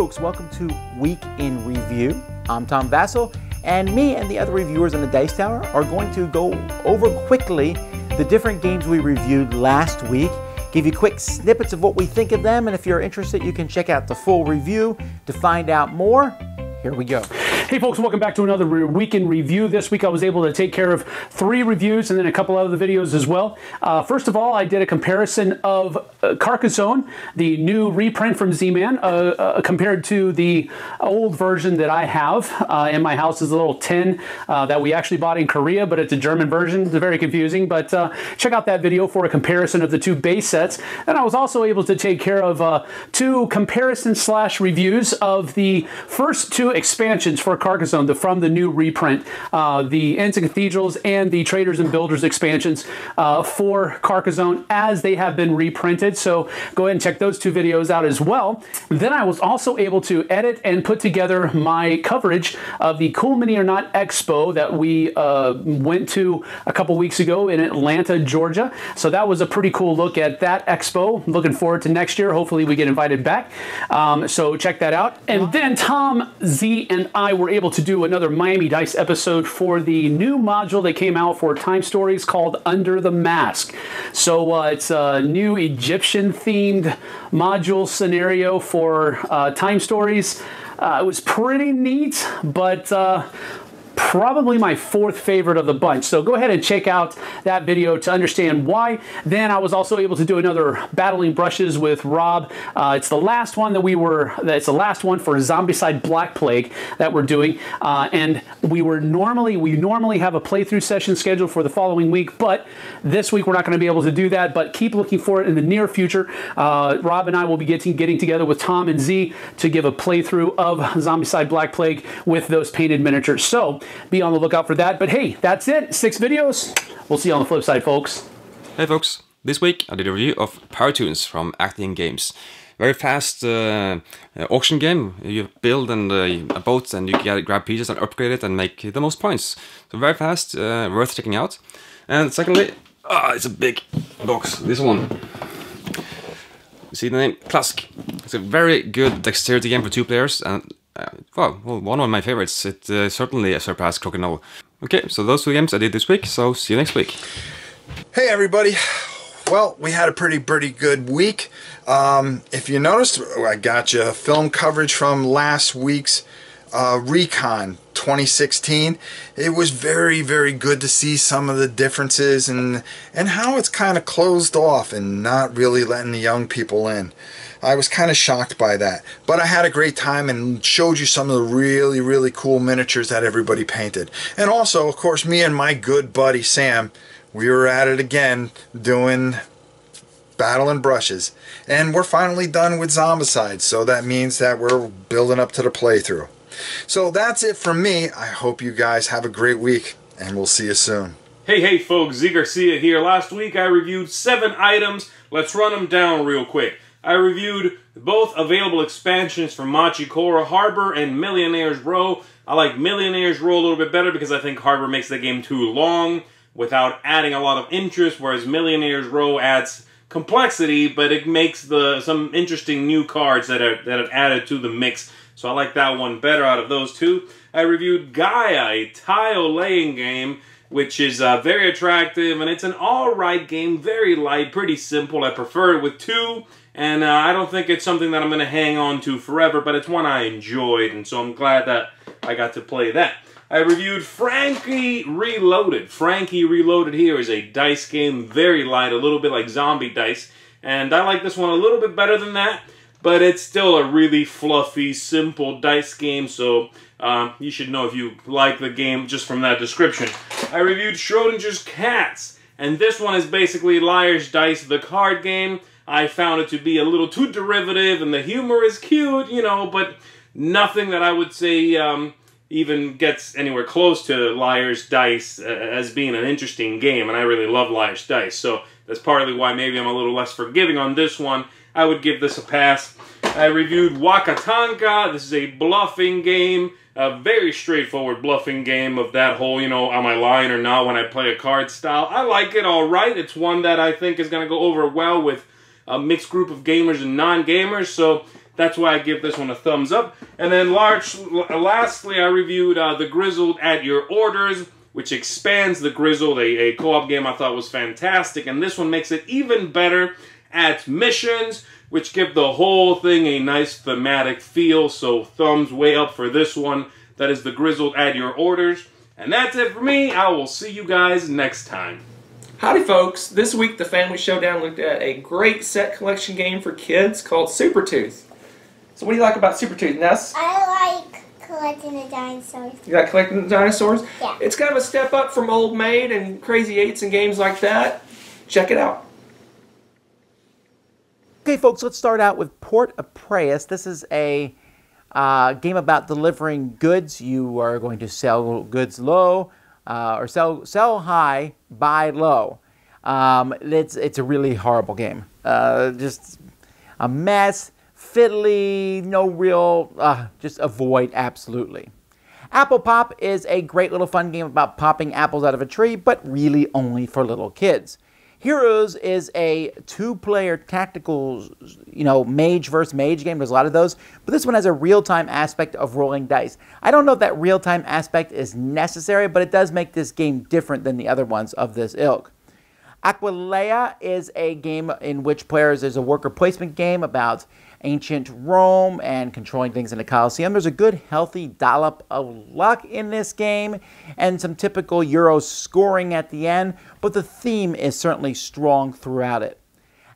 folks, welcome to Week in Review. I'm Tom Vasel, and me and the other reviewers in the Dice Tower are going to go over quickly the different games we reviewed last week, give you quick snippets of what we think of them, and if you're interested, you can check out the full review to find out more. Here we go. Hey folks, welcome back to another Week in Review. This week I was able to take care of 3 reviews and then a couple other videos as well. First of all, I did a comparison of Carcassonne, the new reprint from CMoN, compared to the old version that I have in my house. Is a little tin that we actually bought in Korea, but it's a German version. It's very confusing, but check out that video for a comparison of the 2 base sets. And I was also able to take care of 2 comparison/reviews of the first 2 expansions for Carcassonne from the new reprint, the Inns and Cathedrals and the Traders and Builders expansions for Carcassonne as they have been reprinted. So go ahead and check those 2 videos out as well. Then I was also able to edit and put together my coverage of the Cool Mini or Not Expo that we went to a couple weeks ago in Atlanta, Georgia. So that was a pretty cool look at that expo. Looking forward to next year. Hopefully we get invited back. So check that out. And then Tom, Z, and I were able to do another Miami Dice episode for the new module that came out for Time Stories called Under the Mask. So it's a new Egyptian themed module scenario for Time Stories. It was pretty neat, but probably my 4th favorite of the bunch. So go ahead and check out that video to understand why. Then I was also able to do another Battling Brushes with Rob. It's the last one that it's the last one for Zombicide Black Plague that we're doing. And we normally have a playthrough session scheduled for the following week, but this week we're not going to be able to do that, but keep looking for it in the near future. Rob and I will be getting together with Tom and Z to give a playthrough of Zombicide Black Plague with those painted miniatures. So be on the lookout for that. But hey, that's it. 6 videos. We'll see you on the flip side, folks. Hey folks, this week I did a review of Piratoons from Acting Games. Very fast auction game. You build a boat and you can grab pieces and upgrade it and make the most points. So very fast, worth checking out. And secondly, it's a big box, this one. You see the name? Klask. It's a very good dexterity game for 2 players and well, one of my favorites. It certainly surpassed Crocodile. Okay, so those 2 games I did this week, so see you next week. Hey everybody. Well, we had a pretty good week. If you noticed, I got you film coverage from last week's RECON 2016. It was very good to see some of the differences and how it's kind of closed off and not really letting the young people in. I was kind of shocked by that, but I had a great time and showed you some of the really cool miniatures that everybody painted. And also, of course, me and my good buddy Sam, we were at it again doing Battling Brushes, and we're finally done with Zombicide, so that means that we're building up to the playthrough. So that's it from me. I hope you guys have a great week, and we'll see you soon. Hey folks, Z Garcia here. Last week I reviewed 7 items. Let's run them down real quick. I reviewed both available expansions for Machi, Koro, Harbor, and Millionaire's Row. I like Millionaire's Row a little bit better because I think Harbor makes the game too long without adding a lot of interest, whereas Millionaire's Row adds complexity, but it makes some interesting new cards that are added to the mix. So I like that one better out of those 2. I reviewed Gaïa, a tile laying game, which is very attractive, and it's an alright game, very light, pretty simple. I prefer it with 2. And I don't think it's something that I'm going to hang on to forever, but it's one I enjoyed, and so I'm glad that I got to play that. I reviewed Franky Reloaded. Franky Reloaded here is a dice game, very light, a little bit like zombie dice. And I like this one a little bit better than that, but it's still a really fluffy, simple dice game, so you should know if you like the game just from that description. I reviewed Schrödinger's Cats, and this one is basically Liar's Dice, the card game. I found it to be a little too derivative, and the humor is cute, you know, but nothing that I would say even gets anywhere close to Liar's Dice as being an interesting game, and I really love Liar's Dice, so that's partly why maybe I'm a little less forgiving on this one. I would give this a pass. I reviewed Waka Tanka. This is a bluffing game, a very straightforward bluffing game of that whole, you know, am I lying or not when I play a card style. I like it all right. It's one that I think is going to go over well with a mixed group of gamers and non-gamers, so That's why I give this one a thumbs up. And then lastly, I reviewed the Grizzled at Your Orders, which expands the Grizzled, a co-op game I thought was fantastic. And this one makes it even better, adds missions, which give the whole thing a nice thematic feel. So thumbs way up for this one. That is the Grizzled at Your Orders. And that's it for me. I will see you guys next time. Howdy folks, this week the Family Showdown looked at a great set collection game for kids called Super Tooth. So what do you like about Super Tooth, Ness? I like collecting the dinosaurs. You like collecting the dinosaurs? Yeah. It's kind of a step up from Old Maid and Crazy Eights and games like that. Check it out. Okay, folks, let's start out with Port of Piraeus. This is a game about delivering goods. You are going to sell goods low, or sell high, buy low. It's a really horrible game. Just a mess, fiddly, no real, just avoid absolutely. Apple Pop is a great little fun game about popping apples out of a tree, but really only for little kids. Heroes is a two-player tactical, mage versus mage game. There's a lot of those. But this one has a real-time aspect of rolling dice. I don't know if that real-time aspect is necessary, but it does make this game different than the other ones of this ilk. Aquileia is a game in which players is a worker placement game about ancient Rome and controlling things in the Colosseum. There's a good, healthy dollop of luck in this game and some typical Euro scoring at the end, but the theme is certainly strong throughout it.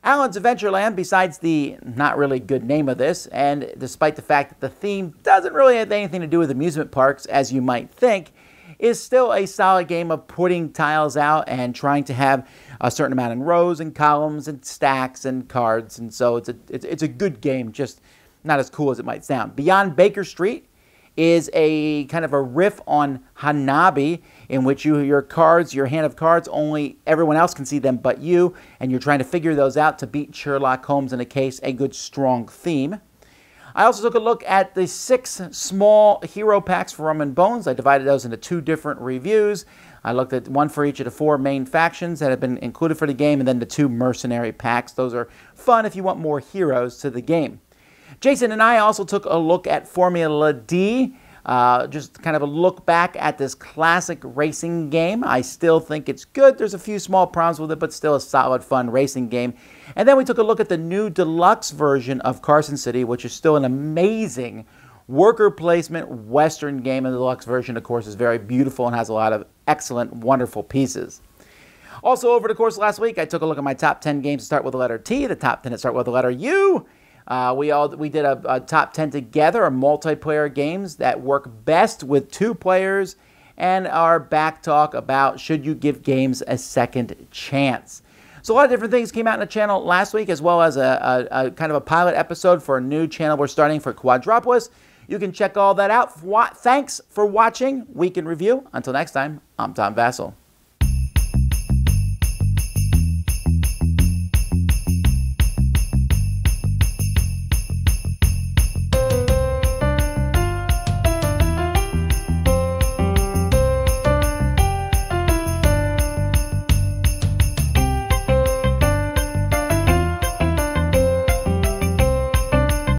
Alan's Adventureland, besides the not really good name of this, and despite the fact that the theme doesn't really have anything to do with amusement parks, as you might think, is still a solid game of putting tiles out and trying to have a certain amount in rows and columns and stacks and cards, and so it's a good game, just not as cool as it might sound. Beyond Baker Street is a kind of a riff on Hanabi, in which your cards, your hand of cards, only everyone else can see them but you, and you're trying to figure those out to beat Sherlock Holmes in a case, a good strong theme. I also took a look at the 6 small hero packs for Rum and Bones. I divided those into 2 different reviews. I looked at one for each of the 4 main factions that have been included for the game, and then the 2 mercenary packs. Those are fun if you want more heroes to the game. Jason and I also took a look at Formula D, just kind of a look back at this classic racing game. I still think it's good. There's a few small problems with it, but still a solid, fun racing game. And then we took a look at the new deluxe version of Carson City, which is still an amazing worker placement Western game. And the deluxe version, of course, is very beautiful and has a lot of excellent, wonderful pieces. Also, over the course of last week, I took a look at my top 10 games that start with the letter T, the top 10 that start with the letter U. We did a top 10 together, of multiplayer games that work best with 2 players, and our back talk about should you give games a second chance. So a lot of different things came out in the channel last week, as well as a kind of a pilot episode for a new channel we're starting for Quadropolis. You can check all that out. Thanks for watching Week in Review. Until next time, I'm Tom Vasel.